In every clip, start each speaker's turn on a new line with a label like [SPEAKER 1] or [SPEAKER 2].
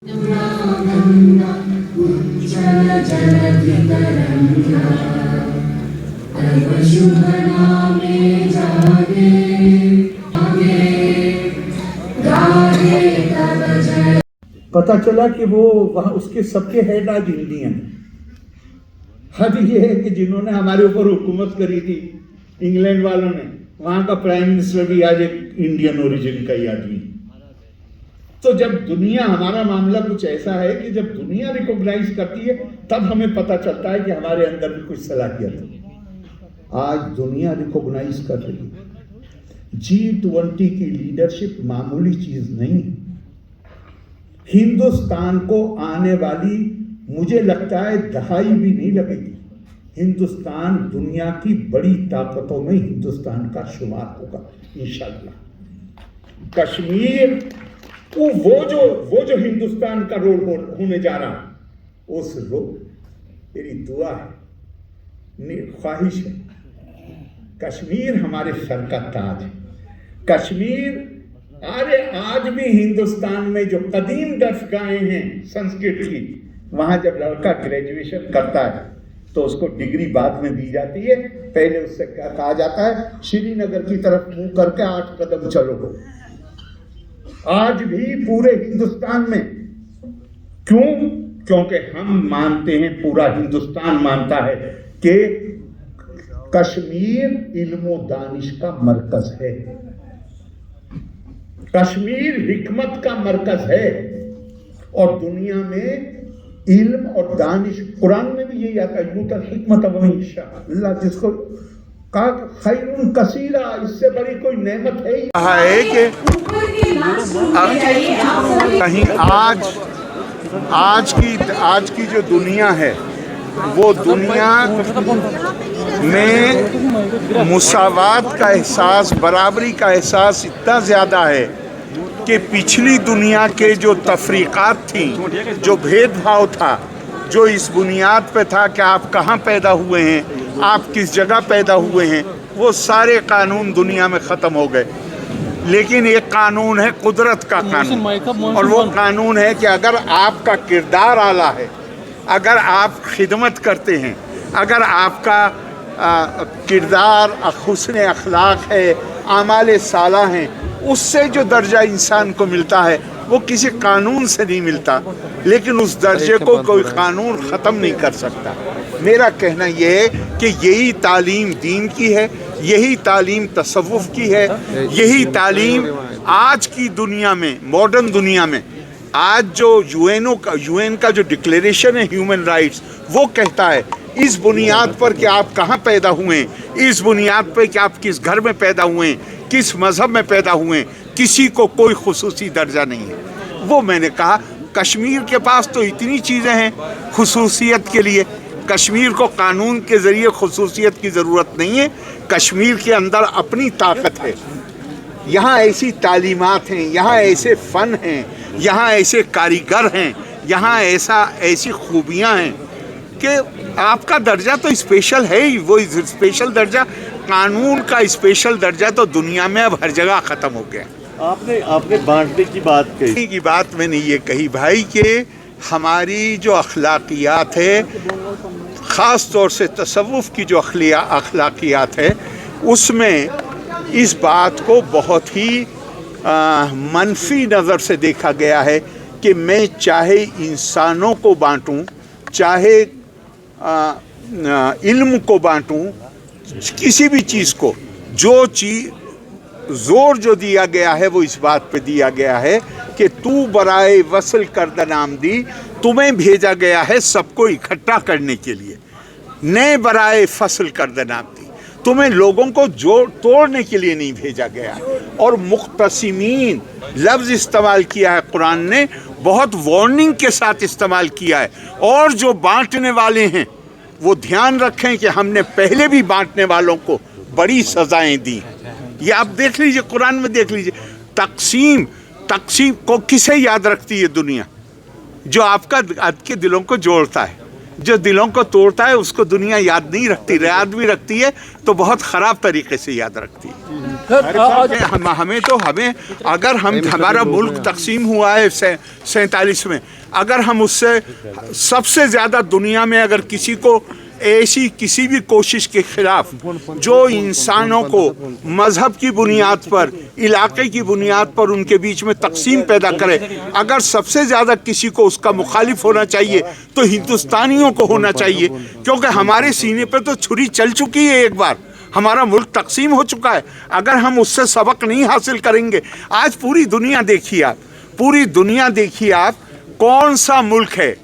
[SPEAKER 1] पता चला कि वो वहाँ उसके सबके हेड आज इंडियन। हद ये है कि जिन्होंने हमारे ऊपर हुकूमत करी थी इंग्लैंड वालों ने, वहाँ का प्राइम मिनिस्टर भी आज एक इंडियन ओरिजिन का ही आदमी। तो जब दुनिया, हमारा मामला कुछ ऐसा है कि जब दुनिया रिकॉग्नाइज करती है तब हमें पता चलता है कि हमारे अंदर भी कुछ सलाहियत है। आज दुनिया रिकॉग्नाइज कर रही है। G20 की लीडरशिप मामूली चीज नहीं। हिंदुस्तान को आने वाली, मुझे लगता है, दहाई भी नहीं लगेगी। हिंदुस्तान दुनिया की बड़ी ताकतों में हिंदुस्तान का शुमार होगा इंशाअल्लाह। कश्मीर को वो जो हिंदुस्तान का रोल होने जा रहा, उस रोल, मेरी दुआ है, ख्वाहिश है, कश्मीर हमारे सर का ताज है। कश्मीर, अरे आज भी हिंदुस्तान में जो कदीम दरसगाहें हैं संस्कृत की, वहां जब लड़का ग्रेजुएशन करता है तो उसको डिग्री बाद में दी जाती है। पहले उससे क्या कहा जाता है, श्रीनगर की तरफ मुंह करके 8 कदम चलो। आज भी पूरे हिंदुस्तान में, क्यों? क्योंकि हम मानते हैं, पूरा हिंदुस्तान मानता है कि कश्मीर इल्म व दानिश का मरकज है, कश्मीर हिकमत का मरकज है। और दुनिया में इल्म और दानिश, कुरान में भी यही आता है, यूतल हिकमत व इंशा अल्लाह, जिसको कहा खैरुन कसीरा, इससे बड़ी कोई नेमत है ही
[SPEAKER 2] कहीं। आज की जो दुनिया है, वो दुनिया में मुसावात का एहसास, बराबरी का एहसास इतना ज़्यादा है कि पिछली दुनिया के जो तफरीक़ात थी, जो भेदभाव था, जो इस बुनियाद पे था कि आप कहाँ पैदा हुए हैं, आप किस जगह पैदा हुए हैं, वो सारे कानून दुनिया में ख़त्म हो गए। लेकिन एक कानून है कुदरत का कानून, और वो कानून है कि अगर आपका किरदार आला है, अगर आप खिदमत करते हैं, अगर आपका किरदार हुस्न अखलाक है, आमाल साला हैं, उससे जो दर्जा इंसान को मिलता है वो किसी कानून से नहीं मिलता। लेकिन उस दर्जे को कोई कानून ख़त्म नहीं कर सकता। मेरा कहना ये है कि यही तालीम दीन की है, यही तालीम तसव्वुफ़ की है, यही तालीम आज की दुनिया में, मॉडर्न दुनिया में, आज जो यूएन का जो डिक्लेरेशन है ह्यूमन राइट्स, वो कहता है इस बुनियाद पर कि आप कहाँ पैदा हुए हैं, इस बुनियाद पर कि आप किस घर में पैदा हुए हैं, किस मज़हब में पैदा हुए हैं, किसी को कोई खुसूसी दर्जा नहीं है। वो मैंने कहा, कश्मीर के पास तो इतनी चीज़ें हैं खुसूसियत के लिए। कश्मीर को कानून के ज़रिए खुसूसियत की ज़रूरत नहीं है। कश्मीर के अंदर अपनी ताकत है, यहाँ ऐसी तालीमात हैं, यहाँ ऐसे फ़न हैं, यहाँ ऐसे कारीगर हैं, यहाँ ऐसी खूबियाँ हैं कि आपका दर्जा तो स्पेशल है ही। वो स्पेशल दर्जा, कानून का स्पेशल दर्जा तो दुनिया में अब हर जगह ख़त्म हो गया।
[SPEAKER 3] आपने बांटने की बात कही,
[SPEAKER 2] की बात मैंने ये कही भाई कि हमारी जो अखलाकियात है, ख़ास तौर से तसव्वुफ़ की जो अखलाकियात है, उसमें इस बात को बहुत ही मनफी नज़र से देखा गया है कि मैं चाहे इंसानों को बांटूं, चाहे इल्म को बांटूं, किसी भी चीज़ को, जो चीज़ ज़ोर जो दिया गया है वो इस बात पे दिया गया है कि तू बराए वसल करदा नाम दी, तुम्हें भेजा गया है सबको इकट्ठा करने के लिए, नए बराए फसल करदा नाम दी, तुम्हें लोगों को तोड़ने के लिए नहीं भेजा गया। और मुख्तसिमीन लफ्ज़ इस्तेमाल किया है कुरान ने, बहुत वार्निंग के साथ इस्तेमाल किया है। और जो बांटने वाले हैं वो ध्यान रखें कि हमने पहले भी बांटने वालों को बड़ी सज़ाएं दी। ये आप देख लीजिए, कुरान में देख लीजिए, तकसीम को किसे याद रखती है दुनिया? जो आपके दिलों को जोड़ता है, जो दिलों को तोड़ता है उसको दुनिया याद नहीं रखती, याद भी रखती है तो बहुत ख़राब तरीके से याद रखती है। हमें अगर हमारा मुल्क तकसीम हुआ है 47 में, अगर हम उससे सबसे ज़्यादा दुनिया में अगर किसी को ऐसी किसी भी कोशिश के खिलाफ जो इंसानों को मज़हब की बुनियाद पर, इलाके की बुनियाद पर उनके बीच में तकसीम पैदा करे, अगर सबसे ज़्यादा किसी को उसका मुखालिफ होना चाहिए तो हिंदुस्तानियों को होना चाहिए, क्योंकि हमारे सीने पे तो छुरी चल चुकी है, एक बार हमारा मुल्क तकसीम हो चुका है। अगर हम उससे सबक नहीं हासिल करेंगे, आज पूरी दुनिया देखिए आप, पूरी दुनिया देखिए आप, कौन सा मुल्क है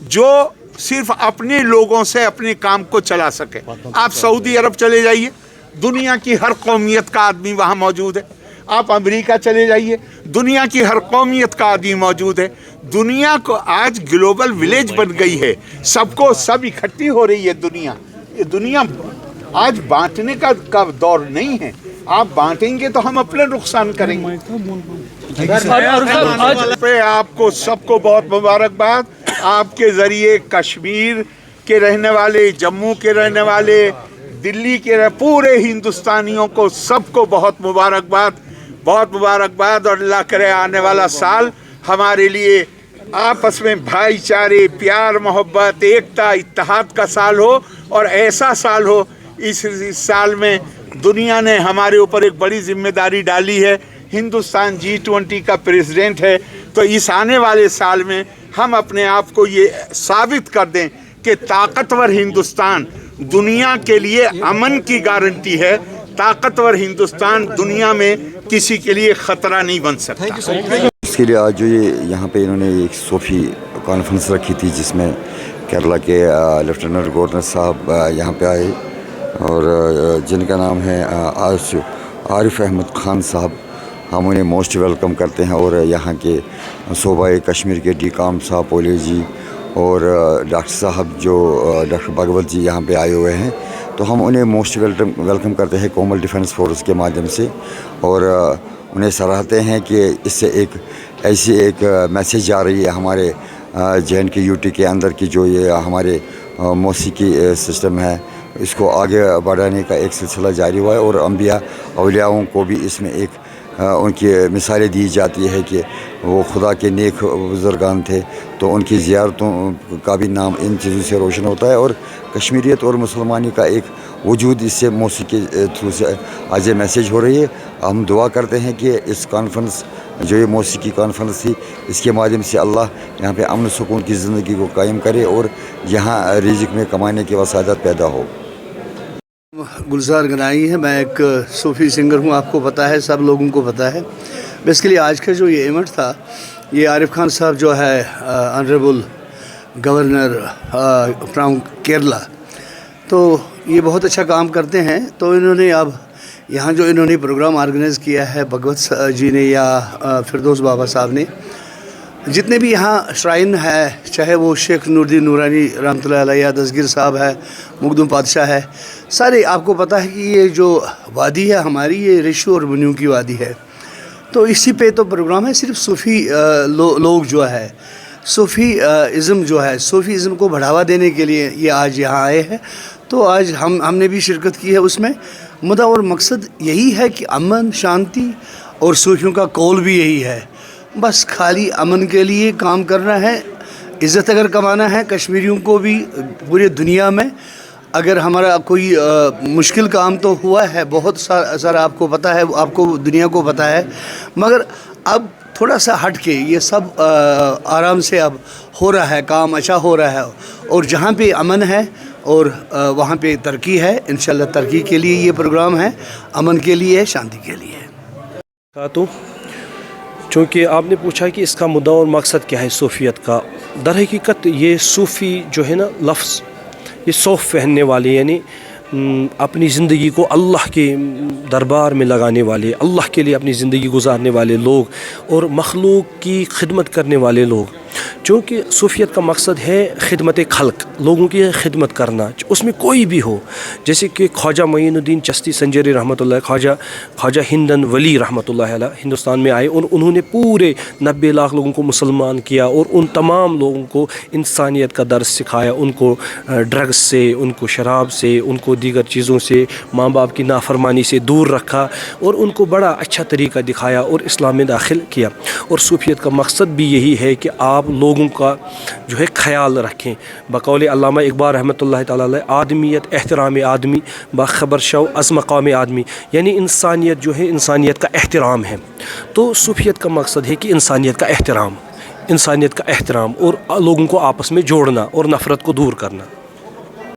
[SPEAKER 2] जो सिर्फ अपने लोगों से अपने काम को चला सके। आप सऊदी अरब चले जाइए, दुनिया की हर कौमियत का आदमी वहाँ मौजूद है। आप अमेरिका चले जाइए, दुनिया की हर कौमियत का आदमी मौजूद है। दुनिया को आज ग्लोबल विलेज बन गई है, सबको सब इकट्ठी हो रही है दुनिया। ये दुनिया आज बांटने का दौर नहीं है, आप बांटेंगे तो हम अपने नुकसान करेंगे। पे आपको सबको बहुत मुबारकबाद। आपके ज़रिए कश्मीर के रहने वाले, जम्मू के रहने वाले, दिल्ली के पूरे हिंदुस्तानियों को सबको बहुत मुबारकबाद, बहुत मुबारकबाद। और अल्लाह करे आने वाला साल हमारे लिए आपस में भाईचारे, प्यार, मोहब्बत, एकता, इत्तेहाद का साल हो, और ऐसा साल हो इस साल में दुनिया ने हमारे ऊपर एक बड़ी जिम्मेदारी डाली है। हिंदुस्तान G20 का प्रेसिडेंट है, तो इस आने वाले साल में हम अपने आप को ये साबित कर दें कि ताकतवर हिंदुस्तान दुनिया के लिए अमन की गारंटी है। ताकतवर हिंदुस्तान दुनिया में किसी के लिए ख़तरा नहीं बन सकता।
[SPEAKER 4] इसके लिए आज जो ये यहाँ पे इन्होंने एक सूफी कॉन्फ्रेंस रखी थी, जिसमें केरला के लेफ्टिनेंट गवर्नर साहब यहाँ पे आए, और जिनका नाम है आरिफ अहमद खान साहब, हम उन्हें मोस्ट वेलकम करते हैं। और यहाँ के सूबाए कश्मीर के डीकाम साहब पोले जी और डॉक्टर साहब जो डॉक्टर भागवत जी यहाँ पे आए हुए हैं, तो हम उन्हें मोस्ट वेलकम करते हैं कोमल डिफेंस फोर्स के माध्यम से, और उन्हें सराहते हैं कि इससे एक ऐसी एक मैसेज जा रही है हमारे JNK UT के अंदर की जो ये हमारे मौसीकी सिस्टम है, इसको आगे बढ़ाने का एक सिलसिला जारी हुआ है। और अम्बिया औलियाओं को भी इसमें एक उनकी मिसालें दी जाती है कि वो खुदा के नेक बुज़ुर्गान थे, तो उनकी ज़ियारतों का भी नाम इन चीज़ों से रोशन होता है। और कश्मीरियत और मुसलमानी का एक वजूद इससे मौसीकी थ्रू से आज ये मैसेज हो रही है। हम दुआ करते हैं कि इस कॉन्फ्रेंस जो ये मौसीकी कॉन्फ्रेंस थी, इसके माध्यम से अल्लाह यहाँ पे अमन सुकून की ज़िंदगी को कायम करे और यहाँ रिज़्क़ में कमाने की वसादत पैदा हो।
[SPEAKER 5] गुलजार गनाई है, मैं एक सूफ़ी सिंगर हूँ, आपको पता है, सब लोगों को पता है। बेसिकली आज का जो ये इवेंट था, ये आरिफ खान साहब जो है ऑनरेबल गवर्नर फ्रॉम केरला, तो ये बहुत अच्छा काम करते हैं। तो इन्होंने अब यहाँ जो इन्होंने प्रोग्राम ऑर्गेनाइज़ किया है, भगवत जी ने या फिरदौस बाबा साहब ने, जितने भी यहाँ श्राइन है, चाहे वो शेख नूरुद्दीन नूरानी रहमतुल्लाह अलैह या दस्तगीर साहब है, मुकदुम पातशाह है, सारे आपको पता है कि ये जो वादी है हमारी, ये रिशु और मुनियों की वादी है। तो इसी पे तो प्रोग्राम है। सिर्फ सूफ़ी लोग जो है, सूफ़ी इज़्म जो है, सूफ़ी इज़्म को बढ़ावा देने के लिए ये आज यहाँ आए हैं। तो आज हमने भी शिरकत की है उसमें। मुद्दा और मकसद यही है कि अमन, शांति, और सूफियों का कौल भी यही है, बस खाली अमन के लिए काम करना है। इज़्ज़त अगर कमाना है कश्मीरियों को भी पूरी दुनिया में, अगर हमारा कोई मुश्किल काम तो हुआ है बहुत सारा, आपको पता है, आपको दुनिया को पता है, मगर अब थोड़ा सा हट के ये सब आराम से अब हो रहा है, काम अच्छा हो रहा है। और जहाँ पे अमन है और वहाँ पे तरक्की है। इंशाल्लाह तरक्की के लिए ये प्रोग्राम है, अमन के लिए, शांति के लिए।
[SPEAKER 6] तो चूँकि आपने पूछा कि इसका मुद्दा और मकसद क्या है सूफ़ियत का, दर हकीकत ये सूफ़ी जो है ना लफ्ज़, ये सौफ़ पहनने वाले, यानी अपनी ज़िंदगी को अल्लाह के दरबार में लगाने वाले, अल्लाह के लिए अपनी ज़िंदगी गुजारने वाले लोग और मखलूक की खिदमत करने वाले लोग, چونکہ صوفیت کا مقصد ہے خدمت خلق، لوگوں کی خدمت کرنا، اس میں کوئی بھی ہو. جیسے کہ خواجہ معین الدین چشتی سنجری رحمۃ اللہ، خواجہ ہندن ولی رحمۃ اللہ علیہ ہندوستان میں آئے اور انہوں نے پورے 90 لاکھ لوگوں کو مسلمان کیا اور ان تمام لوگوں کو انسانیت کا درس سکھایا، ان کو ڈرگس سے، ان کو شراب سے، ان کو دیگر چیزوں سے، ماں باپ کی نافرمانی سے دور رکھا اور ان کو بڑا اچھا طریقہ دکھایا اور اسلام میں داخل کیا. اور صوفیت کا مقصد بھی یہی ہے کہ آپ لوگوں کا جو ہے خیال رکھیں. بقول علامہ اقبال رحمۃ اللہ تعالیٰ علیہ، آدمیت احترام آدمی باخبر شو از مقام آدمی، یعنی انسانیت جو ہے انسانیت کا احترام ہے. تو صوفیت کا مقصد ہے کہ انسانیت کا احترام اور لوگوں کو آپس میں جوڑنا اور نفرت کو دور کرنا.